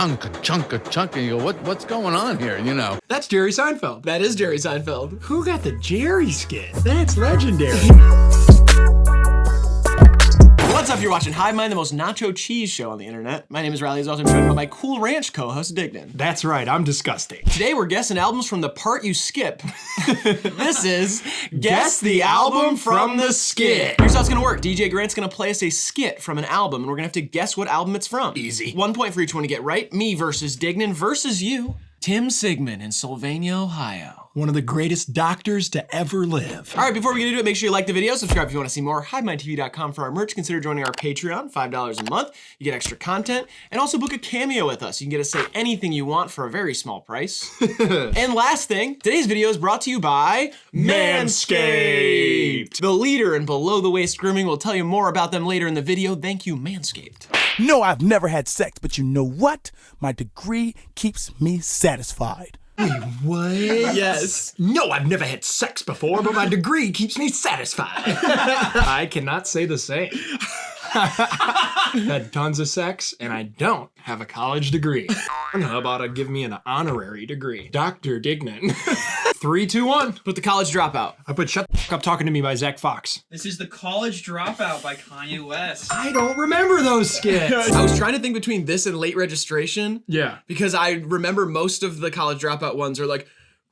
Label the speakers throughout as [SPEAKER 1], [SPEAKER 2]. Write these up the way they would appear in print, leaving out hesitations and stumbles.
[SPEAKER 1] chunk, and you go, what's going on here, you know?
[SPEAKER 2] That's Jerry Seinfeld.
[SPEAKER 3] That is Jerry Seinfeld.
[SPEAKER 2] Who got the Jerry skit? That's legendary.
[SPEAKER 3] What's up? You're watching HIVEMIND, the most nacho cheese show on the internet. My name is Riley. Also joined by my Cool Ranch co-host, Dignan.
[SPEAKER 2] That's right, I'm disgusting.
[SPEAKER 3] Today we're guessing albums from the part you skip. This is Guess the Album from the Skit. Here's how it's gonna work. DJ Grant's gonna play us a skit from an album, and we're gonna have to guess what album it's from.
[SPEAKER 2] Easy.
[SPEAKER 3] 1 point for each one to get right. Me versus Dignan versus you. Tim Sigmund in Sylvania, Ohio.
[SPEAKER 2] One of the greatest doctors to ever live.
[SPEAKER 3] All right, before we get into it, make sure you like the video, subscribe if you want to see more, HIVEMINDTV.com for our merch. Consider joining our Patreon, $5 a month. You get extra content, and also book a cameo with us. You can get to say anything you want for a very small price. And last thing, today's video is brought to you by Manscaped. The leader in below-the-waist grooming. We'll tell you more about them later in the video. Thank you, Manscaped.
[SPEAKER 4] No, I've never had sex, but you know what? My degree keeps me satisfied.
[SPEAKER 2] What?
[SPEAKER 3] Yes.
[SPEAKER 2] No, I've never had sex before, but my degree keeps me satisfied. I cannot say the same. Had tons of sex, and I don't have a college degree. How about give me an honorary degree? Dr. Dignan. 3, 2, 1.
[SPEAKER 3] Put the college dropout.
[SPEAKER 2] I put Shut the F Up Talking to Me by Zach Fox.
[SPEAKER 5] This is the College Dropout by Kanye West.
[SPEAKER 2] I don't remember those skits.
[SPEAKER 3] I was trying to think between this and Late Registration.
[SPEAKER 2] Yeah.
[SPEAKER 3] Because I remember most of the college dropout ones are like,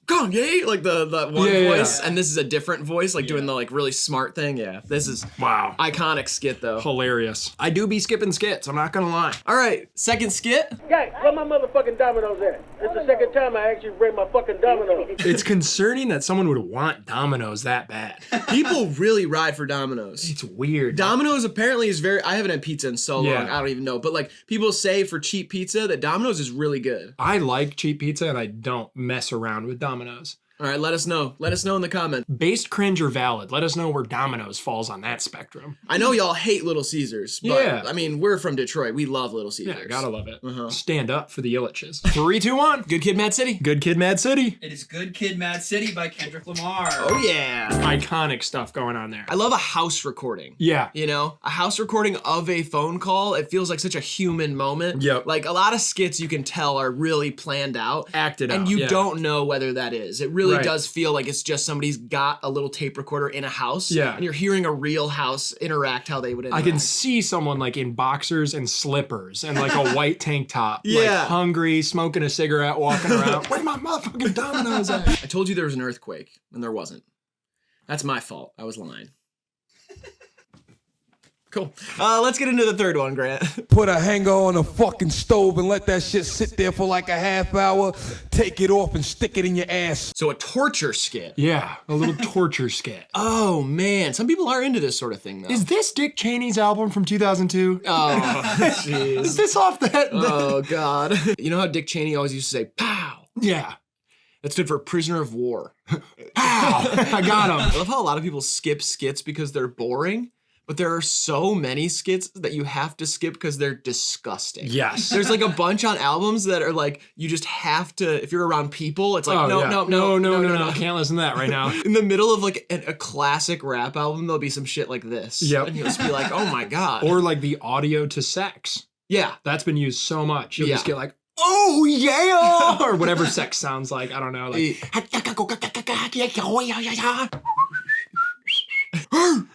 [SPEAKER 3] Kanye, like the one voice, and this is a different voice, like doing the like really smart thing. Yeah, this is
[SPEAKER 2] wow,
[SPEAKER 3] iconic skit though.
[SPEAKER 2] Hilarious. I do be skipping skits, I'm not gonna lie.
[SPEAKER 3] All right, second skit.
[SPEAKER 6] Guys, where my motherfucking dominoes at? It's the second time I asked you to bring my fucking dominoes.
[SPEAKER 2] It's concerning that someone would want Domino's that bad.
[SPEAKER 3] People really ride for Domino's.
[SPEAKER 2] It's weird.
[SPEAKER 3] Domino's apparently is very, I haven't had pizza in so long, I don't even know, but like people say for cheap pizza that Domino's is really good.
[SPEAKER 2] I like cheap pizza and I don't mess around with Domino's.
[SPEAKER 3] All right, let us know. Let us know in the comments.
[SPEAKER 2] Based, cringe, or valid. Let us know where Domino's falls on that spectrum.
[SPEAKER 3] I know y'all hate Little Caesars, but
[SPEAKER 2] yeah.
[SPEAKER 3] I mean, we're from Detroit. We love Little Caesars.
[SPEAKER 2] Yeah, gotta love it. Stand up for the Illiches. 3, 2, 1.
[SPEAKER 3] Good Kid, Mad City.
[SPEAKER 2] Good Kid, Mad City.
[SPEAKER 5] It is Good Kid, Mad City by Kendrick Lamar.
[SPEAKER 3] Oh yeah.
[SPEAKER 2] Iconic stuff going on there.
[SPEAKER 3] I love a house recording.
[SPEAKER 2] Yeah.
[SPEAKER 3] You know, a house recording of a phone call. It feels like such a human moment.
[SPEAKER 2] Yep.
[SPEAKER 3] Like a lot of skits you can tell are really planned out.
[SPEAKER 2] Acted out.
[SPEAKER 3] And you don't know whether that is. It really does feel like it's just somebody's got a little tape recorder in a house.
[SPEAKER 2] Yeah.
[SPEAKER 3] And you're hearing a real house interact how they would interact.
[SPEAKER 2] I can see someone like in boxers and slippers and like a white tank top.
[SPEAKER 3] Yeah.
[SPEAKER 2] Like hungry, smoking a cigarette, walking around. Where my motherfucking Domino's at?
[SPEAKER 3] I told you there was an earthquake, and there wasn't. That's my fault. I was lying. Cool. Let's get into the third one, Grant.
[SPEAKER 7] Put a hanger on a fucking stove and let that shit sit there for like a half hour. Take it off and stick it in your ass.
[SPEAKER 3] So a torture skit.
[SPEAKER 2] Yeah, a little torture skit.
[SPEAKER 3] Oh man, some people are into this sort of thing though.
[SPEAKER 2] Is this Dick Cheney's album from 2002?
[SPEAKER 3] Oh, jeez.
[SPEAKER 2] Is this off that?
[SPEAKER 3] Oh God. You know how Dick Cheney always used to say, pow?
[SPEAKER 2] Yeah.
[SPEAKER 3] That stood for prisoner of war.
[SPEAKER 2] Pow! I got him.
[SPEAKER 3] I love how a lot of people skip skits because they're boring. But there are so many skits that you have to skip because they're disgusting.
[SPEAKER 2] Yes.
[SPEAKER 3] There's like a bunch on albums that are like, you just have to, if you're around people, it's like,
[SPEAKER 2] Oh,
[SPEAKER 3] no,
[SPEAKER 2] yeah.
[SPEAKER 3] no.
[SPEAKER 2] I can't listen to that right now.
[SPEAKER 3] In the middle of like a classic rap album, there'll be some shit like this.
[SPEAKER 2] Yep.
[SPEAKER 3] And you'll just be like, oh my God.
[SPEAKER 2] Or like the audio to sex.
[SPEAKER 3] Yeah.
[SPEAKER 2] That's been used so much. You'll
[SPEAKER 3] Yeah.
[SPEAKER 2] just get like, oh yeah, or whatever sex sounds like. I don't know. Like,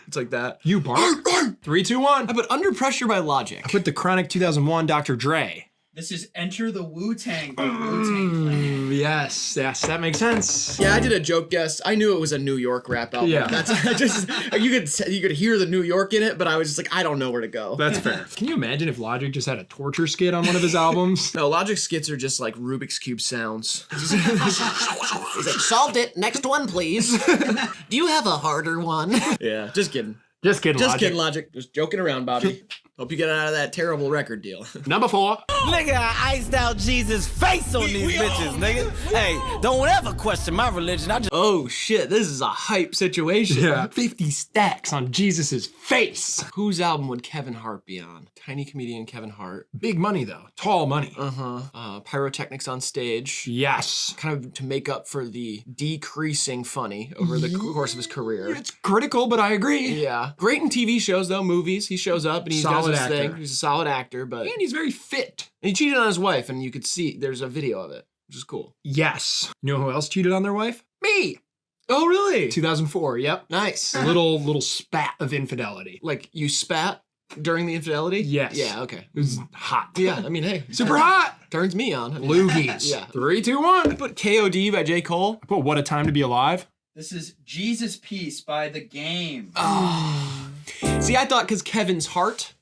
[SPEAKER 3] It's like that.
[SPEAKER 2] you bark. 3, 2, 1.
[SPEAKER 3] I put Under Pressure by Logic.
[SPEAKER 2] I put the Chronic 2001 Dr. Dre.
[SPEAKER 5] This is Enter the WU-TANG by WU-TANG Clan.
[SPEAKER 2] Yes, that makes sense.
[SPEAKER 3] Yeah, I did a joke guess. I knew it was a New York rap album.
[SPEAKER 2] Yeah.
[SPEAKER 3] That's just you could hear the New York in it, but I was just like, I don't know where to go.
[SPEAKER 2] That's fair. Can you imagine if Logic just had a torture skit on one of his albums?
[SPEAKER 3] No, Logic skits are just like Rubik's Cube sounds. He's like, solved it. Next one, please. Do you have a harder one? Yeah, just kidding.
[SPEAKER 2] Just kidding,
[SPEAKER 3] Just
[SPEAKER 2] Logic.
[SPEAKER 3] kidding, Logic. Just joking around, Bobby. Hope you get out of that terrible record deal.
[SPEAKER 2] Number 4.
[SPEAKER 8] Nigga, I iced out Jesus' face on these bitches, nigga. Hey, don't ever question my religion. I just
[SPEAKER 3] Oh shit, this is a hype situation.
[SPEAKER 2] Yeah. 50 stacks on Jesus's face.
[SPEAKER 3] Whose album would Kevin Hart be on? Tiny comedian Kevin Hart.
[SPEAKER 2] Big money though. Tall money.
[SPEAKER 3] Pyrotechnics on stage.
[SPEAKER 2] Yes.
[SPEAKER 3] Kind of to make up for the decreasing funny over the course of his career.
[SPEAKER 2] It's critical, but I agree.
[SPEAKER 3] Yeah. Great in TV shows though, movies. He shows up and he's got
[SPEAKER 2] Solid Solid
[SPEAKER 3] his
[SPEAKER 2] actor.
[SPEAKER 3] thing. He's a solid actor, but
[SPEAKER 2] And he's very fit.
[SPEAKER 3] and he cheated on his wife, and you could see there's a video of it, which is cool.
[SPEAKER 2] Yes. You know who else cheated on their wife? Me.
[SPEAKER 3] Oh, really?
[SPEAKER 2] 2004. Yep.
[SPEAKER 3] Nice.
[SPEAKER 2] A little spat of infidelity.
[SPEAKER 3] Like you spat during the infidelity?
[SPEAKER 2] Yes.
[SPEAKER 3] Yeah. Okay.
[SPEAKER 2] It was hot.
[SPEAKER 3] Yeah. I mean, hey,
[SPEAKER 2] Super hot.
[SPEAKER 3] turns me on. I mean,
[SPEAKER 2] Loogies.
[SPEAKER 3] Yeah.
[SPEAKER 2] 3, 2, 1.
[SPEAKER 3] Put KOD by J. Cole.
[SPEAKER 2] Put What a Time to Be Alive.
[SPEAKER 5] This is Jesus Peace by The Game.
[SPEAKER 3] See, I thought because Kevin's Heart,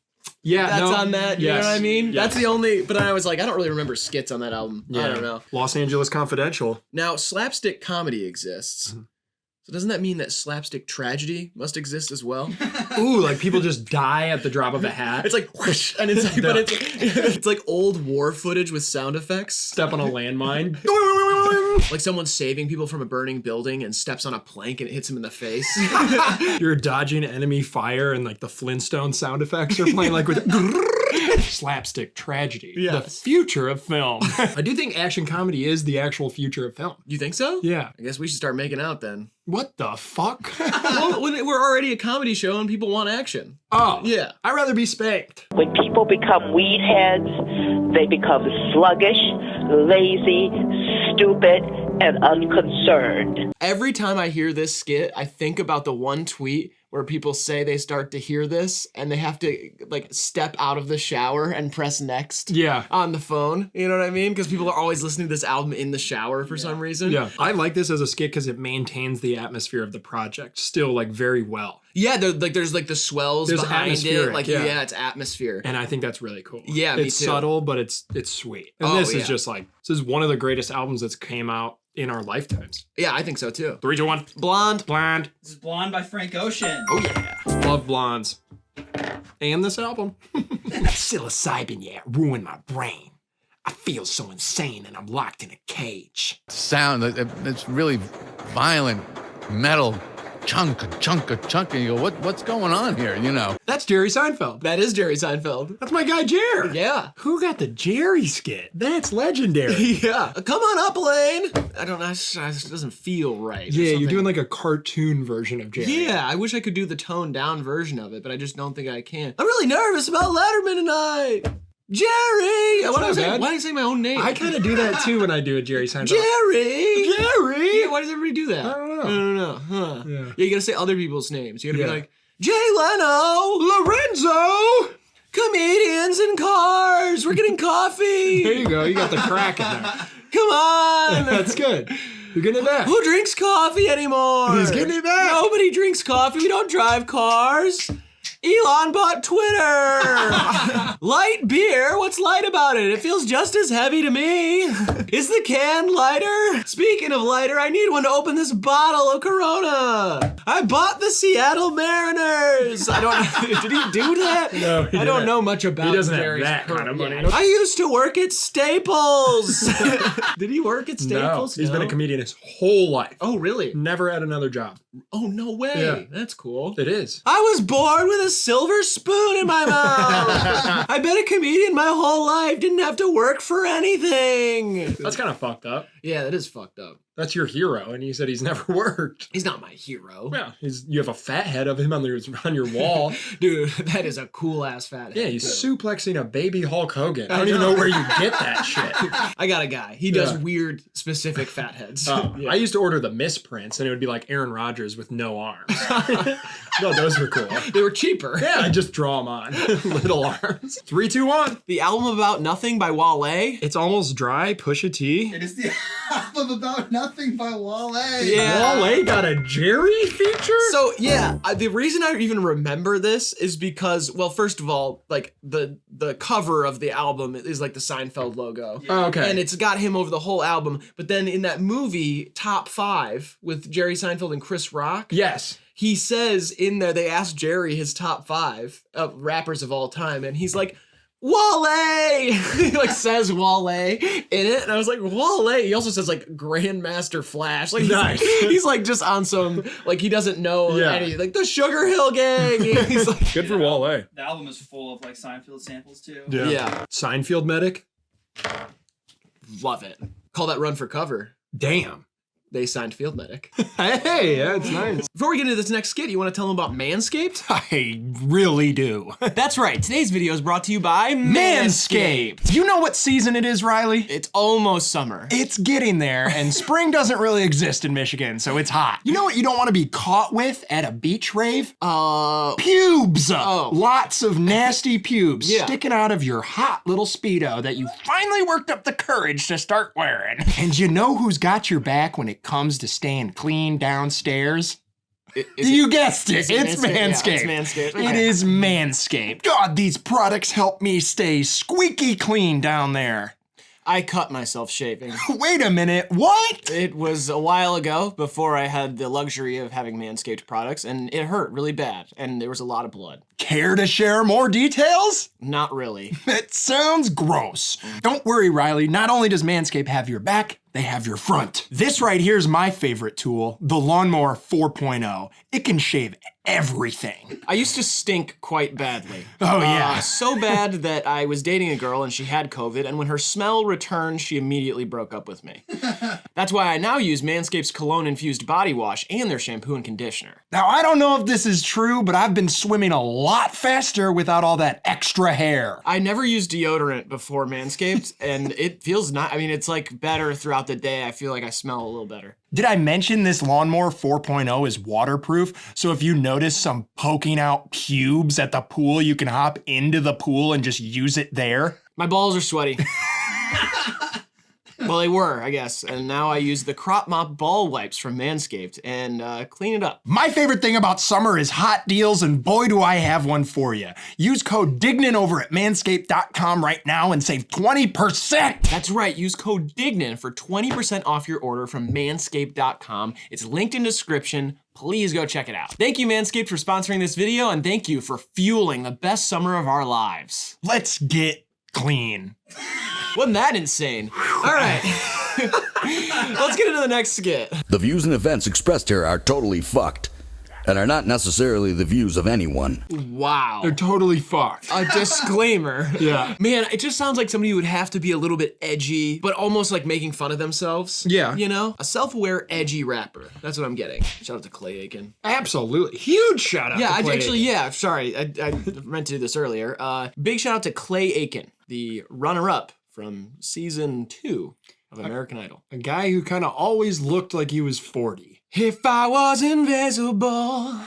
[SPEAKER 2] Yeah.
[SPEAKER 3] that's on that. You know what I mean?
[SPEAKER 2] Yes.
[SPEAKER 3] That's the only. But I was like, I don't really remember skits on that album. I don't know.
[SPEAKER 2] Los Angeles Confidential.
[SPEAKER 3] Now, slapstick comedy exists. So doesn't that mean that slapstick tragedy must exist as well?
[SPEAKER 2] Ooh, like people just die at the drop of a hat.
[SPEAKER 3] It's like whoosh, and it's like, but it's like old war footage with sound effects.
[SPEAKER 2] Step on a landmine.
[SPEAKER 3] Like someone saving people from a burning building and steps on a plank and it hits him in the face.
[SPEAKER 2] You're dodging enemy fire and like the Flintstone sound effects are playing like with slapstick tragedy.
[SPEAKER 3] Yeah.
[SPEAKER 2] The future of film. I do think action comedy is the actual future of film.
[SPEAKER 3] You think so?
[SPEAKER 2] Yeah.
[SPEAKER 3] I guess we should start making out then.
[SPEAKER 2] What the fuck?
[SPEAKER 3] Well, when we're already a comedy show and people want action.
[SPEAKER 2] Oh.
[SPEAKER 3] Yeah.
[SPEAKER 2] I'd rather be spanked.
[SPEAKER 9] When people become weed heads, they become sluggish, lazy, stupid, and unconcerned.
[SPEAKER 3] Every time I hear this skit, I think about the one tweet where people say they start to hear this and they have to like step out of the shower and press next
[SPEAKER 2] Yeah.
[SPEAKER 3] on the phone. You know what I mean? Because people are always listening to this album in the shower for some reason.
[SPEAKER 2] Yeah. I like this as a skit because it maintains the atmosphere of the project still like very well.
[SPEAKER 3] Yeah, there's like the swells
[SPEAKER 2] There's
[SPEAKER 3] behind it.
[SPEAKER 2] atmospheric,
[SPEAKER 3] Like,
[SPEAKER 2] yeah.
[SPEAKER 3] yeah, it's atmosphere.
[SPEAKER 2] And I think that's really cool.
[SPEAKER 3] Yeah, me
[SPEAKER 2] it's
[SPEAKER 3] too.
[SPEAKER 2] subtle, but it's sweet. And
[SPEAKER 3] Oh,
[SPEAKER 2] this
[SPEAKER 3] yeah.
[SPEAKER 2] is just like, this is one of the greatest albums that's came out in our lifetimes.
[SPEAKER 3] Yeah, I think so too.
[SPEAKER 2] 3, 2, 1.
[SPEAKER 3] Blonde.
[SPEAKER 2] Blonde.
[SPEAKER 5] This is Blonde by Frank Ocean.
[SPEAKER 3] Oh yeah.
[SPEAKER 2] Love blondes. And this album. Psilocybin, yeah, ruined my brain. I feel so insane and I'm locked in a cage.
[SPEAKER 1] Sound, it's really violent metal. Chunk. And you go, what's going on here, you know?
[SPEAKER 2] That's Jerry Seinfeld.
[SPEAKER 3] That is Jerry Seinfeld.
[SPEAKER 2] That's my guy, Jerry.
[SPEAKER 3] Yeah.
[SPEAKER 2] Who got the Jerry skit? That's legendary.
[SPEAKER 3] Yeah. Come on up, Elaine. I don't know. It just doesn't feel right. or
[SPEAKER 2] Yeah, you're
[SPEAKER 3] something.
[SPEAKER 2] doing like a cartoon version of Jerry.
[SPEAKER 3] Yeah, I wish I could do the toned down version of it, but I just don't think I can. I'm really nervous about Letterman tonight. Jerry! Why
[SPEAKER 2] not bad.
[SPEAKER 3] did I say my own name?
[SPEAKER 2] I kind of do that too when I do a Jerry Seinfeld.
[SPEAKER 3] Jerry!
[SPEAKER 2] Jerry!
[SPEAKER 3] Yeah, why does everybody do that?
[SPEAKER 2] I don't know.
[SPEAKER 3] I don't know. Huh.
[SPEAKER 2] Yeah.
[SPEAKER 3] You gotta say other people's names. You gotta
[SPEAKER 2] Yeah.
[SPEAKER 3] be like, Jay Leno! Lorenzo! Comedians in cars! We're getting coffee!
[SPEAKER 2] There you go. You got the crack in there.
[SPEAKER 3] Come on!
[SPEAKER 2] That's good. You're getting it back.
[SPEAKER 3] Who drinks coffee anymore?
[SPEAKER 2] He's getting it back.
[SPEAKER 3] Nobody drinks coffee. We don't drive cars. Elon bought Twitter. Light beer? What's light about it? It feels just as heavy to me. Is the can lighter? Speaking of lighter, I need one to open this bottle of Corona. I bought the Seattle Mariners. I don't. Did he do that?
[SPEAKER 2] No, he
[SPEAKER 3] I don't
[SPEAKER 2] didn't.
[SPEAKER 3] know much about.
[SPEAKER 2] He doesn't have
[SPEAKER 3] Jerry's
[SPEAKER 2] that kind of money.
[SPEAKER 3] Yeah. I used to work at Staples. Did he work at
[SPEAKER 2] No,
[SPEAKER 3] Staples?
[SPEAKER 2] he's been a comedian his whole life.
[SPEAKER 3] Oh, really?
[SPEAKER 2] Never had another job.
[SPEAKER 3] Oh, no way.
[SPEAKER 2] Yeah.
[SPEAKER 3] That's cool.
[SPEAKER 2] It is.
[SPEAKER 3] I was born with a silver spoon in my mouth. I've been a comedian my whole life. Didn't have to work for anything.
[SPEAKER 2] That's kind of fucked up.
[SPEAKER 3] Yeah, that is fucked up.
[SPEAKER 2] That's your hero, and you said he's never worked.
[SPEAKER 3] He's not my hero.
[SPEAKER 2] Yeah, you have a fat head of him on your wall.
[SPEAKER 3] Dude, that is a cool ass fat head.
[SPEAKER 2] Yeah, he's
[SPEAKER 3] too.
[SPEAKER 2] suplexing a baby Hulk Hogan. I don't even know where you get that shit.
[SPEAKER 3] I got a guy. He does
[SPEAKER 2] Yeah.
[SPEAKER 3] weird, specific fat heads.
[SPEAKER 2] Oh,
[SPEAKER 3] Yeah.
[SPEAKER 2] I used to order the misprints, and it would be like Aaron Rodgers with no arms. No, those were cool.
[SPEAKER 3] They were cheaper.
[SPEAKER 2] Yeah, I just draw them on. Little arms. 3, 2, 1.
[SPEAKER 3] The album About Nothing by Wale.
[SPEAKER 2] It's Almost Dry, Pusha T.
[SPEAKER 5] It is the album About Nothing by Wale.
[SPEAKER 3] Yeah.
[SPEAKER 2] Wale got a Jerry feature?
[SPEAKER 3] So yeah, the reason I even remember this is because, well, first of all, like the cover of the album is like the Seinfeld logo.
[SPEAKER 2] Oh, okay.
[SPEAKER 3] And it's got him over the whole album. But then in that movie, Top 5, with Jerry Seinfeld and Chris Rock,
[SPEAKER 2] Yes.
[SPEAKER 3] he says in there, they asked Jerry his top 5 rappers of all time, and he's like, Wale! He like says Wale in it, and I was like, Wale. He also says like Grandmaster Flash. Like
[SPEAKER 2] Nice.
[SPEAKER 3] he's like just on some, like he doesn't know
[SPEAKER 2] Yeah.
[SPEAKER 3] any, like the Sugar Hill Gang. He's like,
[SPEAKER 2] Good for Wale.
[SPEAKER 5] The album is full of like Seinfeld samples too.
[SPEAKER 3] yeah,
[SPEAKER 2] Seinfeld medic?
[SPEAKER 3] love it. Call that Run for Cover.
[SPEAKER 2] Damn.
[SPEAKER 3] They signed Field Medic.
[SPEAKER 2] Hey, that's nice.
[SPEAKER 3] Before we get into this next skit, you want to tell them about Manscaped?
[SPEAKER 2] I really do.
[SPEAKER 3] That's right. Today's video is brought to you by
[SPEAKER 2] Manscaped. You know what season it is, Riley?
[SPEAKER 3] It's almost summer.
[SPEAKER 2] It's getting there, and spring doesn't really exist in Michigan, so it's hot. You know what you don't want to be caught with at a beach rave? Pubes.
[SPEAKER 3] Oh.
[SPEAKER 2] Lots of nasty pubes
[SPEAKER 3] Yeah.
[SPEAKER 2] sticking out of your hot little Speedo that you finally worked up the courage to start wearing. And you know who's got your back when it comes to staying clean downstairs? You guessed it. It's Manscaped.
[SPEAKER 3] Yeah, it's Manscaped.
[SPEAKER 2] It is Manscaped. God, these products help me stay squeaky clean down there.
[SPEAKER 3] I cut myself shaving.
[SPEAKER 2] Wait a minute, what?
[SPEAKER 3] It was a while ago before I had the luxury of having Manscaped products, and it hurt really bad, and there was a lot of blood.
[SPEAKER 2] Care to share more details?
[SPEAKER 3] Not really.
[SPEAKER 2] It sounds gross. Don't worry, Riley. Not only does Manscaped have your back, they have your front. This right here is my favorite tool, the Lawnmower 4.0. It can shave everything.
[SPEAKER 3] I used to stink quite badly.
[SPEAKER 2] Oh, yeah.
[SPEAKER 3] So bad that I was dating a girl and she had COVID, and when her smell returned, she immediately broke up with me. That's why I now use Manscaped's cologne-infused body wash and their shampoo and conditioner.
[SPEAKER 2] Now, I don't know if this is true, but I've been swimming a lot faster without all that extra hair.
[SPEAKER 3] I never used deodorant before Manscaped, and it feels not, I mean, it's like better throughout the day. I feel like I smell a little better.
[SPEAKER 2] Did I mention this Lawnmower 4.0 is waterproof? So if you notice some poking out pubes at the pool, you can hop into the pool and just use it there?
[SPEAKER 3] My balls are sweaty. Well, they were, I guess, and now I use the Crop Mop ball wipes from Manscaped and clean it up.
[SPEAKER 2] My favorite thing about summer is hot deals, and boy do I have one for you. Use code DIGNAN over at manscaped.com right now and save 20%.
[SPEAKER 3] That's right, use code DIGNAN for 20% off your order from manscaped.com. It's linked in description. Please go check it out. Thank you, Manscaped, for sponsoring this video, and thank you for fueling the best summer of our lives.
[SPEAKER 2] Let's get clean.
[SPEAKER 3] Wasn't that insane? All right. Let's get into the next skit.
[SPEAKER 10] The views and events expressed here are totally fucked and are not necessarily the views of anyone.
[SPEAKER 3] Wow.
[SPEAKER 2] They're totally fucked.
[SPEAKER 3] A disclaimer.
[SPEAKER 2] Yeah.
[SPEAKER 3] Man, it just sounds like somebody who would have to be a little bit edgy, but almost like making fun of themselves.
[SPEAKER 2] Yeah.
[SPEAKER 3] You know? A self-aware, edgy rapper. That's what I'm getting. Shout out to Clay Aiken.
[SPEAKER 2] Absolutely. Huge shout out
[SPEAKER 3] Yeah,
[SPEAKER 2] to Clay
[SPEAKER 3] actually,
[SPEAKER 2] Aiken.
[SPEAKER 3] yeah, sorry. I meant to do this earlier. Big shout out to Clay Aiken, the runner-up from season 2 of American Idol.
[SPEAKER 2] A guy who kind of always looked like he was 40.
[SPEAKER 3] If I was invisible,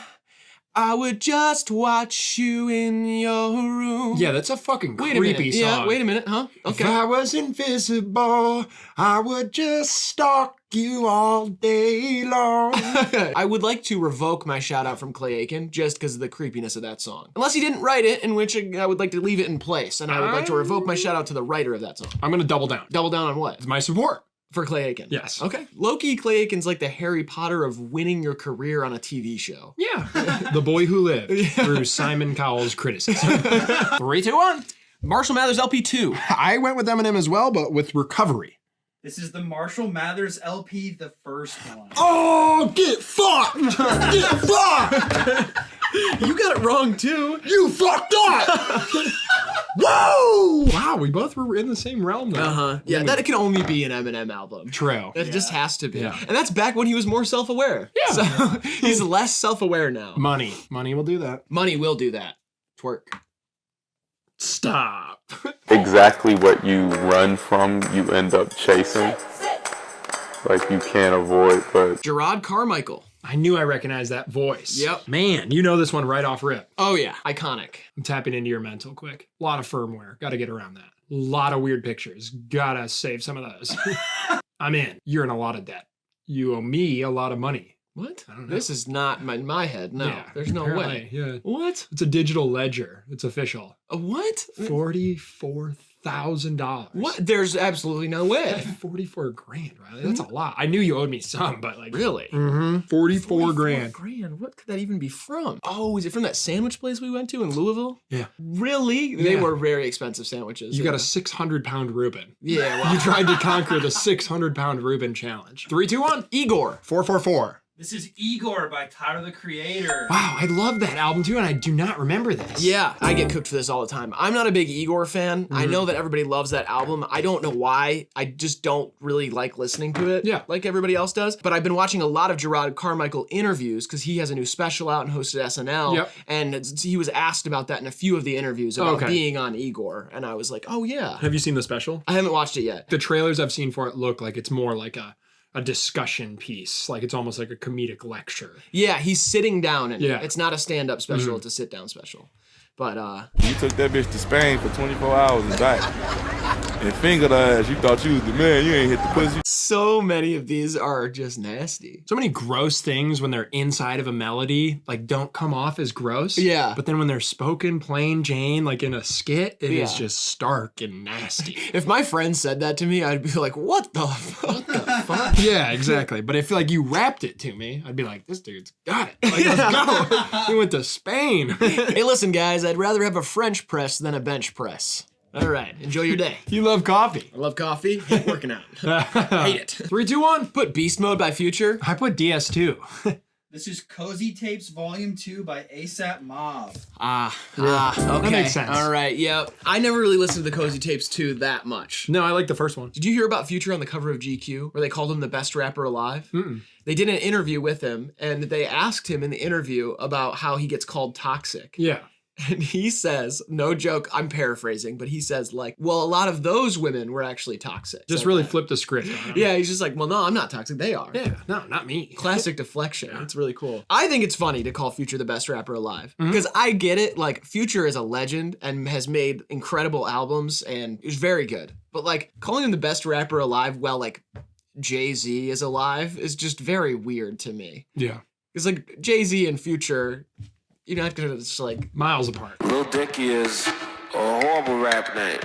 [SPEAKER 3] I would just watch you in your room.
[SPEAKER 2] Yeah, that's a fucking
[SPEAKER 3] Wait a
[SPEAKER 2] creepy
[SPEAKER 3] minute.
[SPEAKER 2] song.
[SPEAKER 3] Yeah, wait a minute, huh? Okay.
[SPEAKER 2] If I was invisible, I would just stalk you all day long.
[SPEAKER 3] I would like to revoke my shout out from Clay Aiken just because of the creepiness of that song. Unless he didn't write it, in which I would like to leave it in place, and I would like to revoke my shout out to the writer of that song.
[SPEAKER 2] I'm gonna double down.
[SPEAKER 3] Double down on what?
[SPEAKER 2] It's my support.
[SPEAKER 3] For Clay Aiken?
[SPEAKER 2] Yes.
[SPEAKER 3] Okay. Low-key, Clay Aiken's like the Harry Potter of winning your career on a TV show.
[SPEAKER 2] Yeah. The Boy Who Lived through Simon Cowell's criticism.
[SPEAKER 3] 3, 2, 1. Marshall Mathers LP 2.
[SPEAKER 2] I went with Eminem as well, but with Recovery.
[SPEAKER 5] This is the Marshall Mathers LP, the first one.
[SPEAKER 2] Oh, get fucked! Get fucked!
[SPEAKER 3] You got it wrong too.
[SPEAKER 2] You fucked up! Whoa! Wow, we both were in the same realm though.
[SPEAKER 3] Uh-huh. Yeah, that can only be an Eminem album.
[SPEAKER 2] True.
[SPEAKER 3] It just has to be.
[SPEAKER 2] Yeah.
[SPEAKER 3] And that's back when he was more self-aware.
[SPEAKER 2] Yeah.
[SPEAKER 3] So he's less self-aware now.
[SPEAKER 2] Money. Money will do that.
[SPEAKER 3] Money will do that. Twerk.
[SPEAKER 2] Stop.
[SPEAKER 11] Exactly what you run from, you end up chasing. Like you can't avoid, but...
[SPEAKER 3] Gerard Carmichael.
[SPEAKER 2] I knew I recognized that voice.
[SPEAKER 3] Yep.
[SPEAKER 2] Man, you know this one right off rip.
[SPEAKER 3] Oh yeah, iconic.
[SPEAKER 2] I'm tapping into your mental quick. A lot of firmware. Gotta get around that. A lot of weird pictures. Gotta save some of those. I'm in. You're in a lot of debt. You owe me a lot of money.
[SPEAKER 3] What?
[SPEAKER 2] I don't know.
[SPEAKER 3] This is not in my head. No,
[SPEAKER 2] Yeah,
[SPEAKER 3] there's no way.
[SPEAKER 2] apparently, Yeah.
[SPEAKER 3] What?
[SPEAKER 2] It's a digital ledger. It's official.
[SPEAKER 3] A what?
[SPEAKER 2] $44,000.
[SPEAKER 3] What? There's absolutely no way.
[SPEAKER 2] 44 grand, Riley. That's a lot. I knew you owed me some, but like.
[SPEAKER 3] Really?
[SPEAKER 2] Mm-hmm. 44 grand.
[SPEAKER 3] Grand. What could that even be from? Oh, is it from that sandwich place we went to in Louisville?
[SPEAKER 2] Yeah.
[SPEAKER 3] Really? They
[SPEAKER 2] Yeah.
[SPEAKER 3] were very expensive sandwiches.
[SPEAKER 2] You got a 600-pound Reuben.
[SPEAKER 3] Yeah. Well,
[SPEAKER 2] You tried to conquer the 600-pound Reuben challenge. 3, 2, 1.
[SPEAKER 3] Igor.
[SPEAKER 2] 444.
[SPEAKER 12] This is Igor by Tyler, the Creator.
[SPEAKER 2] Wow, I love that album too, and I do not remember this.
[SPEAKER 3] Yeah, I get cooked for this all the time. I'm not a big Igor fan. I know that everybody loves that album. I don't know why. I just don't really like listening to it like everybody else does. But I've been watching a lot of Gerard Carmichael interviews because he has a new special out and hosted SNL. And he was asked about that in a few of the interviews about being on Igor. And I was like, oh yeah.
[SPEAKER 2] Have you seen the special?
[SPEAKER 3] I haven't watched it yet.
[SPEAKER 2] The trailers I've seen for it look like it's more like a discussion piece. Like it's almost like a comedic lecture.
[SPEAKER 3] Yeah, he's sitting down and it's not a stand-up special, it's a sit-down special. But
[SPEAKER 13] you took that bitch to Spain for 24 hours and back. And fingered her ass. You thought you was the man. You ain't hit the pussy.
[SPEAKER 3] So many of these are just nasty.
[SPEAKER 2] So many gross things when they're inside of a melody, like don't come off as gross.
[SPEAKER 3] Yeah.
[SPEAKER 2] But then when they're spoken plain Jane, like in a skit, it is just stark and nasty.
[SPEAKER 3] If my friend said that to me, I'd be like, what the fuck?
[SPEAKER 2] Yeah, exactly. But if like you rapped it to me, I'd be like, this dude's got it. Like, let's go. He went to Spain.
[SPEAKER 3] Hey, listen, guys, I'd rather have a French press than a bench press. All right, enjoy your day.
[SPEAKER 2] You love coffee.
[SPEAKER 3] I love coffee. Hate working out. Hate it.
[SPEAKER 2] 3, 2, 1.
[SPEAKER 3] Put Beast Mode by Future.
[SPEAKER 2] I put DS2.
[SPEAKER 5] This is Cozy Tapes Volume 2 by A$AP Mob.
[SPEAKER 3] Okay.
[SPEAKER 2] That makes sense.
[SPEAKER 3] All right, yeah. I never really listened to the Cozy Tapes 2 that much.
[SPEAKER 2] No, I like the first one.
[SPEAKER 3] Did you hear about Future on the cover of GQ, where they called him the best rapper alive?
[SPEAKER 2] Mm-mm.
[SPEAKER 3] They did an interview with him, and they asked him in the interview about how he gets called toxic.
[SPEAKER 2] Yeah.
[SPEAKER 3] And he says, no joke, I'm paraphrasing, but he says like, well, a lot of those women were actually toxic.
[SPEAKER 2] Just
[SPEAKER 3] like
[SPEAKER 2] really
[SPEAKER 3] that.
[SPEAKER 2] flip the script on him.
[SPEAKER 3] Yeah, he's just like, well, no, I'm not toxic. They are.
[SPEAKER 2] Yeah, no, not me.
[SPEAKER 3] Classic deflection. It's really cool. I think it's funny to call Future the best rapper alive because I get it. Like Future is a legend and has made incredible albums and is very good. But like calling him the best rapper alive while like Jay-Z is alive is just very weird to me.
[SPEAKER 2] Yeah.
[SPEAKER 3] It's like Jay-Z and Future, you're not gonna just like
[SPEAKER 2] miles apart.
[SPEAKER 14] Lil Dicky is a horrible rap name.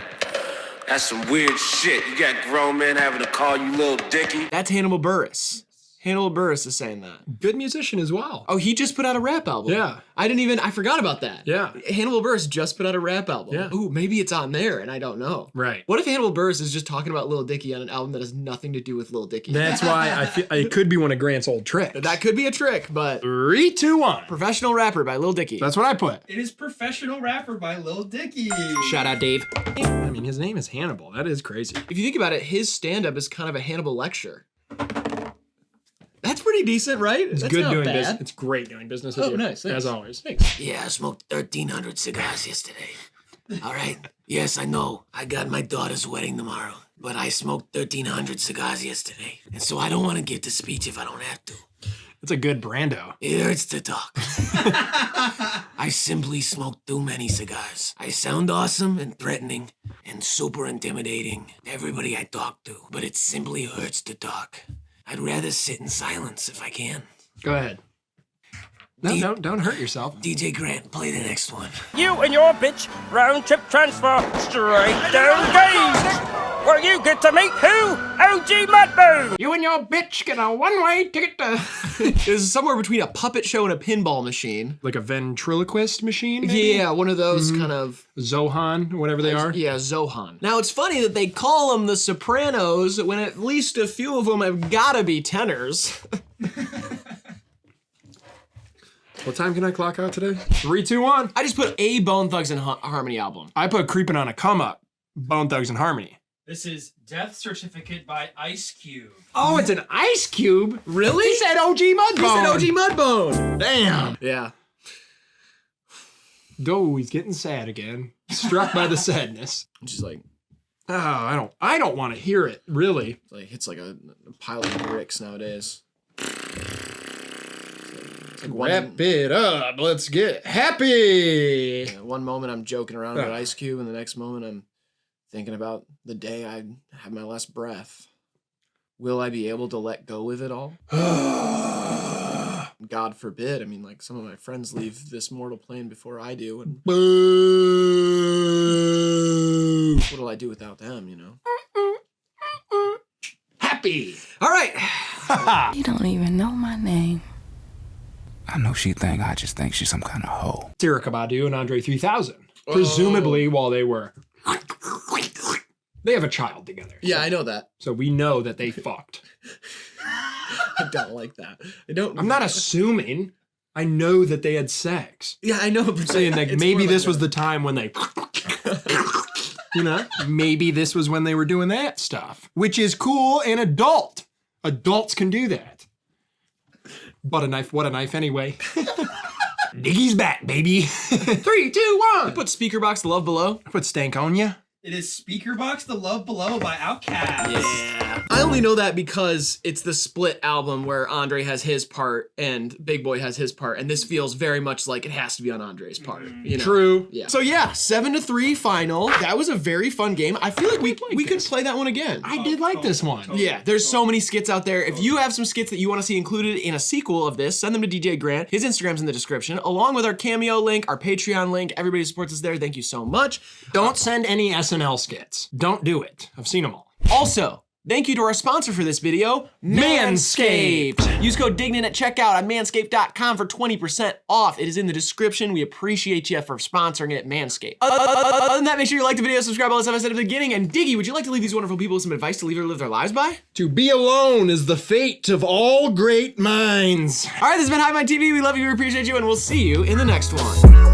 [SPEAKER 14] That's some weird shit. You got grown men having to call you Lil Dicky.
[SPEAKER 3] That's Hannibal Buress. Hannibal Buress is saying that.
[SPEAKER 2] Good musician as well.
[SPEAKER 3] Oh, he just put out a rap album.
[SPEAKER 2] Yeah.
[SPEAKER 3] I forgot about that.
[SPEAKER 2] Yeah.
[SPEAKER 3] Hannibal Buress just put out a rap album.
[SPEAKER 2] Yeah.
[SPEAKER 3] Ooh, maybe it's on there and I don't know.
[SPEAKER 2] Right.
[SPEAKER 3] What if Hannibal Buress is just talking about Lil Dicky on an album that has nothing to do with Lil Dicky?
[SPEAKER 2] That's why I feel it could be one of Grant's old tricks.
[SPEAKER 3] That could be a trick, but
[SPEAKER 2] 3, 2, 1.
[SPEAKER 3] Professional Rapper by Lil Dicky.
[SPEAKER 2] That's what I put.
[SPEAKER 5] It is Professional Rapper by Lil Dicky.
[SPEAKER 3] Shout out Dave.
[SPEAKER 2] I mean, his name is Hannibal. That is crazy.
[SPEAKER 3] If you think about it, his stand-up is kind of a Hannibal lecture. That's pretty decent, right?
[SPEAKER 2] It's
[SPEAKER 3] That's
[SPEAKER 2] good
[SPEAKER 3] not
[SPEAKER 2] doing
[SPEAKER 3] bad.
[SPEAKER 2] business. It's great doing business with you.
[SPEAKER 3] Nice. Thanks.
[SPEAKER 2] As always. Thanks.
[SPEAKER 14] Yeah, I smoked 1,300 cigars yesterday. All right? Yes, I know. I got my daughter's wedding tomorrow. But I smoked 1,300 cigars yesterday. And so I don't want to give the speech if I don't have to.
[SPEAKER 2] It's a good Brando.
[SPEAKER 14] It hurts to talk. I simply smoked too many cigars. I sound awesome and threatening and super intimidating to everybody I talk to. But it simply hurts to talk. I'd rather sit in silence if I can.
[SPEAKER 2] Go ahead. No, don't hurt yourself.
[SPEAKER 14] DJ Grant, play the next one.
[SPEAKER 15] You and your bitch round trip transfer straight down Gaze, where you get to meet who? OG Mudbone.
[SPEAKER 2] You and your bitch get a one-way ticket to...
[SPEAKER 3] This is somewhere between a puppet show and a pinball machine.
[SPEAKER 2] Like a ventriloquist machine, maybe?
[SPEAKER 3] Yeah, one of those kind of...
[SPEAKER 2] Zohan, whatever they are.
[SPEAKER 3] Yeah, Zohan. Now, it's funny that they call them the Sopranos when at least a few of them have gotta be tenors.
[SPEAKER 2] What time can I clock out today? 3, 2, 1.
[SPEAKER 3] I just put a Bone Thugs and Harmony album.
[SPEAKER 2] I put Creepin' on a Come Up, Bone Thugs and Harmony.
[SPEAKER 12] This is Death Certificate by Ice Cube.
[SPEAKER 2] Oh, it's an Ice Cube?
[SPEAKER 3] Really?
[SPEAKER 2] He said OG Mudbone.
[SPEAKER 3] He said OG Mudbone.
[SPEAKER 2] Damn.
[SPEAKER 3] Yeah.
[SPEAKER 2] Oh, he's getting sad again. Struck by the sadness.
[SPEAKER 3] Just like,
[SPEAKER 2] oh, I don't want to hear it, really.
[SPEAKER 3] It's like a pile of bricks nowadays.
[SPEAKER 2] Wrap it up. Let's get happy.
[SPEAKER 3] Yeah, one moment I'm joking around about Ice Cube, and the next moment I'm thinking about the day I have my last breath. Will I be able to let go with it all? God forbid. I mean, like, some of my friends leave this mortal plane before I do, and
[SPEAKER 2] boo.
[SPEAKER 3] What'll I do without them, you know?
[SPEAKER 2] Happy.
[SPEAKER 3] All right.
[SPEAKER 16] You don't even know my name.
[SPEAKER 17] I know she think I just think she's some kind of hoe.
[SPEAKER 2] Erykah Badu and Andre 3000. Presumably while they were... They have a child together.
[SPEAKER 3] Yeah, I know that.
[SPEAKER 2] So we know that they fucked.
[SPEAKER 3] I don't like that. I don't.
[SPEAKER 2] I'm not assuming. I know that they had sex.
[SPEAKER 3] Yeah, I know.
[SPEAKER 2] I'm saying like maybe this was the time when they, you know, maybe this was when they were doing that stuff, which is cool and adult. Adults can do that. But a knife, what a knife anyway. Diggy's back, baby. 3, 2, 1.
[SPEAKER 3] Put SPEAKERBOXX, The Love Below.
[SPEAKER 2] Put Stank on ya.
[SPEAKER 5] It is SPEAKERBOXX, The Love Below by OUTKAST.
[SPEAKER 3] Yeah. I only know that because it's the split album where Andre has his part and Big Boy has his part, and this feels very much like it has to be on Andre's part. You know?
[SPEAKER 2] True.
[SPEAKER 3] Yeah. So yeah, 7-3 final. That was a very fun game. I feel like we could play that one again.
[SPEAKER 2] I did like this one.
[SPEAKER 3] Yeah, there's so many skits out there. If you have some skits that you want to see included in a sequel of this, send them to DJ Grant. His Instagram's in the description, along with our Cameo link, our Patreon link. Everybody who supports us there, thank you so much.
[SPEAKER 2] Don't send any SNL skits. Don't do it. I've seen them all.
[SPEAKER 3] Also, thank you to our sponsor for this video, Manscaped. Use code DIGNIT at checkout on manscaped.com for 20% off. It is in the description. We appreciate you for sponsoring it, Manscaped. Other than that, make sure you like the video, subscribe, all the stuff I said at the beginning. And Diggy, would you like to leave these wonderful people with some advice to live their lives by?
[SPEAKER 2] To be alone is the fate of all great minds.
[SPEAKER 3] All right, this has been HIVEMIND TV. We love you, we appreciate you, and we'll see you in the next one.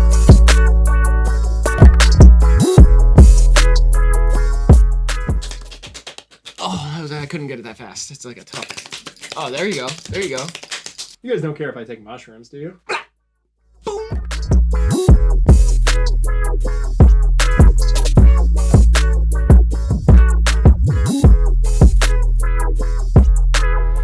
[SPEAKER 3] I couldn't get it that fast. It's like a tough. Oh, there you go. There you go.
[SPEAKER 2] You guys don't care if I take mushrooms, do you?